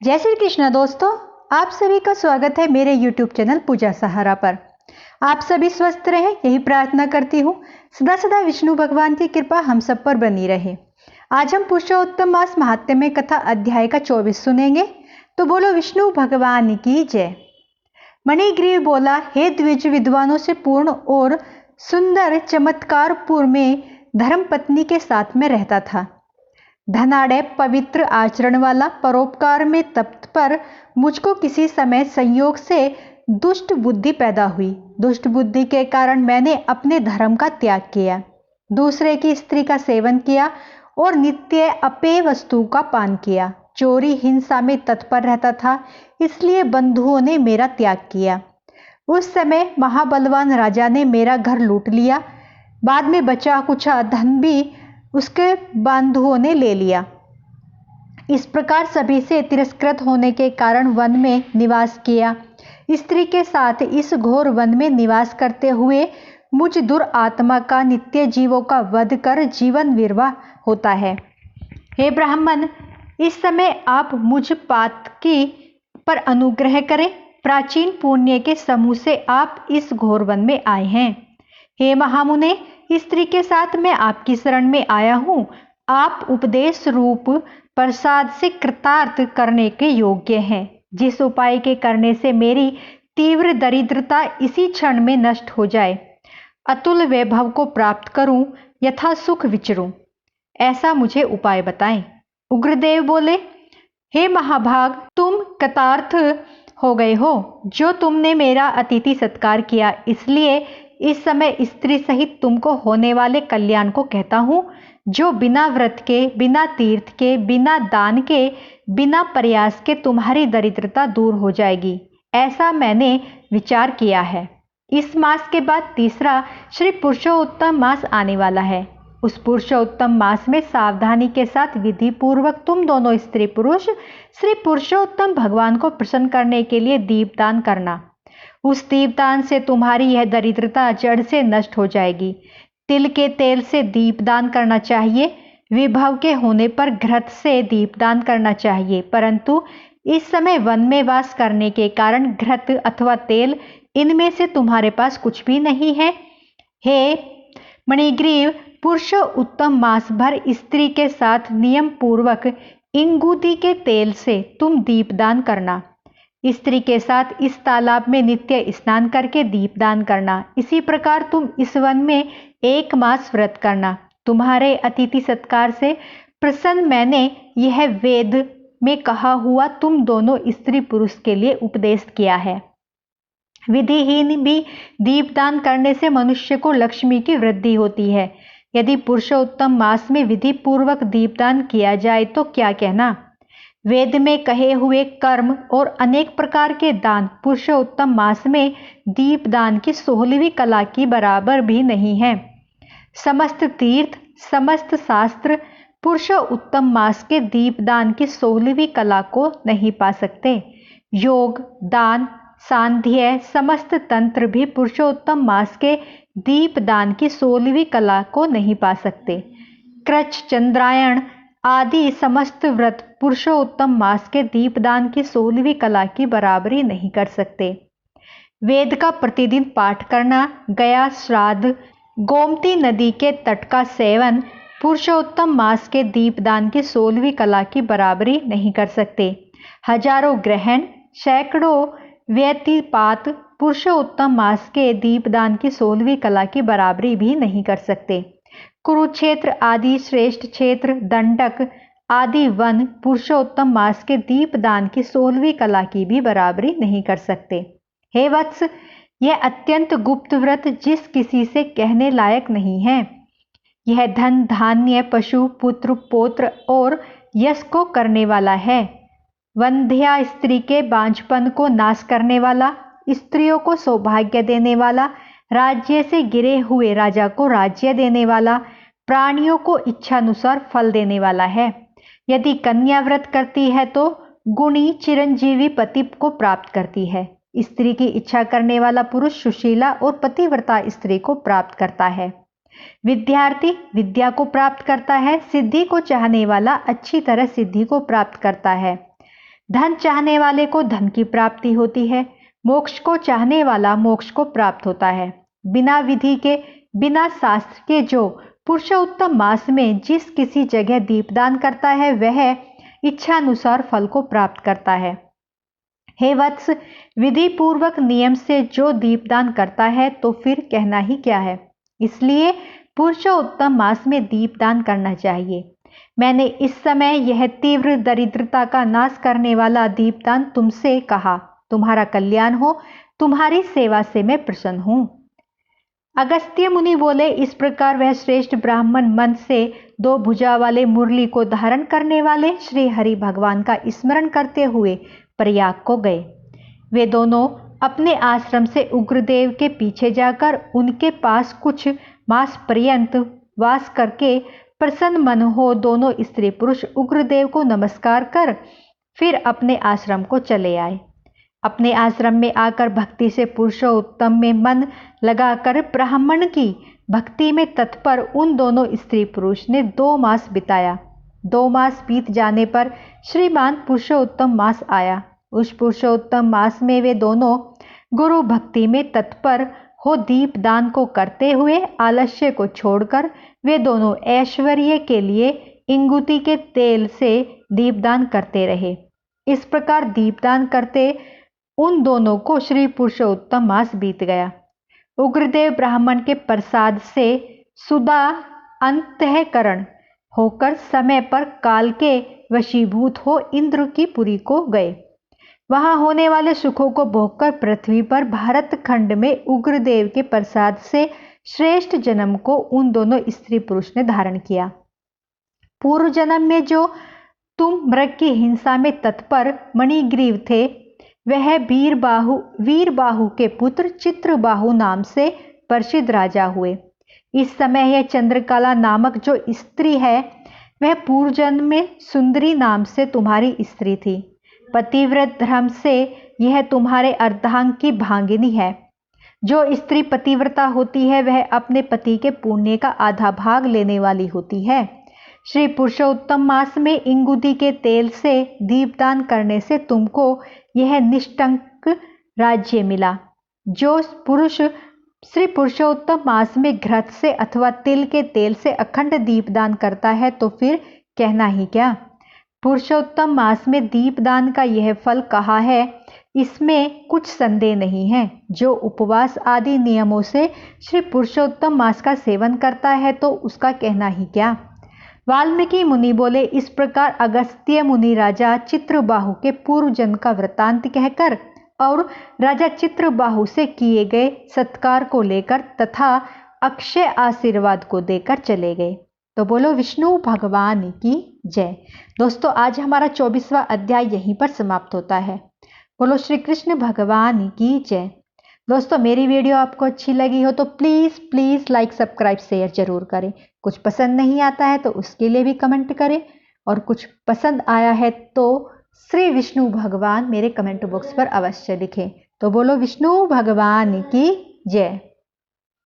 जय श्री कृष्ण दोस्तों, आप सभी का स्वागत है मेरे YouTube चैनल पूजा सहारा पर। आप सभी स्वस्थ रहें, यही प्रार्थना करती हूँ। सदा सदा विष्णु भगवान की कृपा हम सब पर बनी रहे। आज हम पुरुषोत्तम मास महात्म्य कथा अध्याय का 24 सुनेंगे। तो बोलो विष्णु भगवान की जय। मणिग्रीव बोला, हे द्विज विद्वानों से पूर्ण और सुंदर चमत्कारपुर में धर्मपत्नी के साथ में रहता था। धनाढ़ पवित्र आचरण वाला, परोपकार में तत्पर, मुझको किसी समय संयोग से दुष्ट बुद्धि पैदा हुई। दुष्ट बुद्धि के कारण मैंने अपने धर्म का त्याग किया, दूसरे की स्त्री का सेवन किया और नित्य अपेय वस्तु का पान किया। चोरी हिंसा में तत्पर रहता था, इसलिए बंधुओं ने मेरा त्याग किया। उस समय महाबलवान राजा ने मेरा घर लूट लिया। बाद में बचा कुचा धन भी उसके बंधुओं ने ले लिया। इस प्रकार सभी से तिरस्कृत होने के कारण वन में निवास किया। स्त्री के साथ इस घोर वन में निवास करते हुए मुझ दुरात्मा का नित्य जीवों का वध कर जीवन निर्वाह होता है। हे ब्राह्मण, इस समय आप मुझ पातकी पर अनुग्रह करें। प्राचीन पुण्य के समूह से आप इस घोर वन में आए हैं। हे महामुने, स्त्री के साथ मैं आपकी शरण में आया हूँ। आप उपदेश रूप प्रसाद से कृतार्थ करने के योग्य हैं। जिस उपाय के करने से मेरी तीव्र दरिद्रता इसी क्षण में नष्ट हो जाए, अतुल वैभव को प्राप्त करूं, यथा सुख विचरूं, ऐसा मुझे उपाय बताएं। उग्रदेव बोले, हे महाभाग, तुम कृतार्थ हो गए हो। जो तुमने मेरा अतिथि सत्कार किया, इसलिए इस समय स्त्री सहित तुमको होने वाले कल्याण को कहता हूं, जो बिना व्रत के, बिना तीर्थ के, बिना दान के, बिना प्रयास के तुम्हारी दरिद्रता दूर हो जाएगी। ऐसा मैंने विचार किया है। इस मास के बाद तीसरा श्री पुरुषोत्तम मास आने वाला है। उस पुरुषोत्तम मास में सावधानी के साथ विधि पूर्वक तुम दोनों स्त्री पुरुष श्री पुरुषोत्तम भगवान को प्रसन्न करने के लिए दीपदान करना। उस दीपदान से तुम्हारी यह दरिद्रता जड़ से नष्ट हो जाएगी। तिल के तेल से दीपदान करना चाहिए। विभव के होने पर घृत से दीपदान करना चाहिए, परंतु इस समय वन में वास करने के कारण घृत अथवा तेल, इनमें से तुम्हारे पास कुछ भी नहीं है। हे मणिग्रीव, पुरुषोत्तम मास भर स्त्री के साथ नियम पूर्वक इंगूदी के तेल से तुम दीपदान करना। स्त्री के साथ इस तालाब में नित्य स्नान करके दीपदान करना। इसी प्रकार तुम इस वन में 1 मास व्रत करना। तुम्हारे अतिथि सत्कार से प्रसन्न मैंने यह वेद में कहा हुआ तुम दोनों स्त्री पुरुष के लिए उपदेश किया है। विधिहीन भी दीपदान करने से मनुष्य को लक्ष्मी की वृद्धि होती है। यदि पुरुषोत्तम मास में विधि पूर्वक दीपदान किया जाए तो क्या कहना। वेद में कहे हुए कर्म और अनेक प्रकार के दान पुरुषोत्तम मास में दीपदान की 16वीं कला की बराबर भी नहीं है। समस्त तीर्थ, समस्त शास्त्र पुरुषोत्तम मास के दीपदान की 16वीं कला को नहीं पा सकते। योग, दान, सांध्य, समस्त तंत्र भी पुरुषोत्तम मास के दीपदान की 16वीं कला को नहीं पा सकते। कृच्छ, चंद्रायण आदि समस्त व्रत पुरुषोत्तम मास के दीपदान की 16वीं कला की बराबरी नहीं कर सकते। वेद का प्रतिदिन पाठ करना, गया श्राद्ध, गोमती नदी के तट का सेवन पुरुषोत्तम मास के दीपदान की 16वीं कला की बराबरी नहीं कर सकते। हजारों ग्रहण, सैकड़ों व्यतिपात पुरुषोत्तम मास के दीपदान की 16वीं कला की बराबरी भी नहीं कर सकते। कुरुक्षेत्र आदि श्रेष्ठ क्षेत्र, दंडक आदि वन पुरुषोत्तम मास के दीपदान की 16वीं कला की भी बराबरी नहीं कर सकते। हे वत्स, यह अत्यंत गुप्त व्रत जिस किसी से कहने लायक नहीं है। यह धन, धान्य, पशु, पुत्र, पौत्र और यश को करने वाला है। वंध्या स्त्री के बांझपन को नाश करने वाला, स्त्रियों को सौभाग्य देने वाला, राज्य से गिरे हुए राजा को राज्य देने वाला, प्राणियों को इच्छानुसार फल देने वाला है। यदि कन्या व्रत करती है तो गुणी चिरंजीवी पति को प्राप्त करती है। स्त्री की इच्छा करने वाला पुरुष सुशीला और पतिव्रता स्त्री को प्राप्त करता है। विद्यार्थी विद्या को प्राप्त करता है। सिद्धि को चाहने वाला अच्छी तरह सिद्धि को प्राप्त करता है। धन चाहने वाले को धन की प्राप्ति होती है, मोक्ष को चाहने वाला मोक्ष को प्राप्त होता है। बिना विधि के, बिना शास्त्र के जो पुरुषोत्तम मास में जिस किसी जगह दीपदान करता है वह इच्छानुसार फल को प्राप्त करता है। हे वत्स, विधि पूर्वक नियम से जो दीपदान करता है तो फिर कहना ही क्या है। इसलिए पुरुषोत्तम मास में दीपदान करना चाहिए। मैंने इस समय यह तीव्र दरिद्रता का नाश करने वाला दीपदान तुमसे कहा। तुम्हारा कल्याण हो, तुम्हारी सेवा से मैं प्रसन्न हूं। अगस्त्य मुनि बोले, इस प्रकार वह श्रेष्ठ ब्राह्मण मन से 2 भुजा वाले मुरली को धारण करने वाले श्री हरि भगवान का स्मरण करते हुए प्रयाग को गए। वे दोनों अपने आश्रम से उग्रदेव के पीछे जाकर उनके पास कुछ मास पर्यंत वास करके प्रसन्न मन हो दोनों स्त्री पुरुष उग्रदेव को नमस्कार कर फिर अपने आश्रम को चले आए। अपने आश्रम में आकर भक्ति से पुरुषोत्तम में मन लगाकर ब्राह्मण की भक्ति में तत्पर उन दोनों स्त्री पुरुष ने 2 मास बिताया। 2 मास बीत जाने पर श्रीमान पुरुषोत्तम मास आया। उस पुरुषोत्तम मास में वे दोनों गुरु भक्ति में तत्पर हो दीपदान को करते हुए आलस्य को छोड़कर वे दोनों ऐश्वर्य के लिए इंगुति के तेल से दीपदान करते रहे। इस प्रकार दीपदान करते उन दोनों को श्री पुरुषोत्तम मास बीत गया। उग्रदेव ब्राह्मण के प्रसाद से सुदा अंतःकरण होकर समय पर काल के वशीभूत हो इंद्र की पुरी को गए। वहां होने वाले सुखों को भोगकर पृथ्वी पर भारत खंड में उग्रदेव के प्रसाद से श्रेष्ठ जन्म को उन दोनों स्त्री पुरुष ने धारण किया। पूर्व जन्म में जो तुम मृग की हिंसा में तत्पर मणिग्रीव थे वह वीरबाहु के पुत्र चित्रबाहु नाम से प्रसिद्ध राजा हुए। इस समय यह चंद्रकला नामक जो स्त्री है वह पूर्व जन्म में सुंदरी नाम से तुम्हारी स्त्री थी। पतिव्रत धर्म से यह तुम्हारे अर्धांग की भागिनी है। जो स्त्री पतिव्रता होती है वह अपने पति के पुण्य का आधा भाग लेने वाली होती है। श्री पुरुषोत्तम मास में इंगुदी के तेल से दीपदान करने से तुमको यह निष्कंक राज्य मिला। जो पुरुष श्री पुरुषोत्तम मास में घृत से अथवा तिल के तेल से अखंड दीपदान करता है तो फिर कहना ही क्या। पुरुषोत्तम मास में दीपदान का यह फल कहा है, इसमें कुछ संदेह नहीं है। जो उपवास आदि नियमों से श्री पुरुषोत्तम मास का सेवन करता है तो उसका कहना ही क्या। वाल्मीकि मुनि बोले, इस प्रकार अगस्त्य मुनि राजा चित्रबाहु के पूर्व जन्म का वृतांत कहकर और राजा चित्रबाहु से किए गए सत्कार को लेकर तथा अक्षय आशीर्वाद को देकर चले गए। तो बोलो विष्णु भगवान की जय। दोस्तों, आज हमारा 24वां अध्याय यहीं पर समाप्त होता है। बोलो श्री कृष्ण भगवान की जय। दोस्तों, मेरी वीडियो आपको अच्छी लगी हो तो प्लीज़ लाइक सब्सक्राइब शेयर जरूर करें। कुछ पसंद नहीं आता है तो उसके लिए भी कमेंट करें और कुछ पसंद आया है तो श्री विष्णु भगवान मेरे कमेंट बॉक्स पर अवश्य लिखें। तो बोलो विष्णु भगवान की जय।